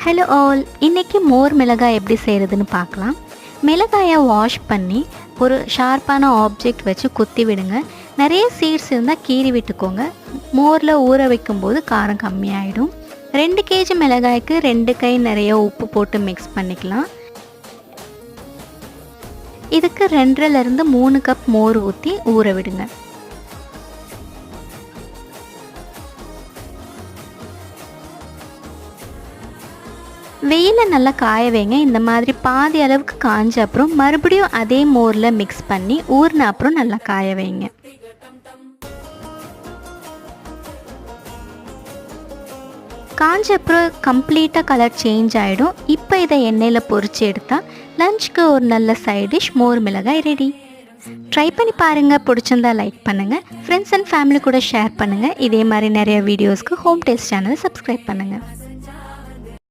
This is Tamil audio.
ஹலோ ஆல், இன்றைக்கி மோர் மிளகாய் எப்படி செய்கிறதுன்னு பார்க்கலாம். மிளகாயை வாஷ் பண்ணி ஒரு ஷார்ப்பான ஆப்ஜெக்ட் வச்சு குத்தி விடுங்க. நிறைய சீட்ஸ் இருந்தால் கீறி விட்டுக்கோங்க. மோரில் ஊற வைக்கும்போது காரம் கம்மியாயிடும். 2 கேஜி மிளகாய்க்கு 2 கை நிறைய உப்பு போட்டு மிக்ஸ் பண்ணிக்கலாம். இதுக்கு 2லேருந்து 3 கப் மோர் ஊற்றி ஊற விடுங்க. வெயில நல்லா காய வைங்க. இந்த மாதிரி பாதி அளவுக்கு காஞ்ச அப்புறம் மறுபடியும் அதே மோரில் மிக்ஸ் பண்ணி ஊறின அப்புறம் நல்லா காய வைங்க. காஞ்ச அப்புறம் கம்ப்ளீட்டாக கலர் சேஞ்ச் ஆகிடும். இப்போ இதை எண்ணெயில் பொரித்து எடுத்தால் லஞ்சுக்கு ஒரு நல்ல சைட் டிஷ் மோர் மிளகாய் ரெடி. ட்ரை பண்ணி பாருங்கள். பிடிச்சிருந்தா லைக் பண்ணுங்கள். ஃப்ரெண்ட்ஸ் அண்ட் ஃபேமிலி கூட ஷேர் பண்ணுங்கள். இதே மாதிரி நிறைய வீடியோஸ்க்கு ஹோம் டேஸ்ட் சேனலை சப்ஸ்கிரைப் பண்ணுங்கள்.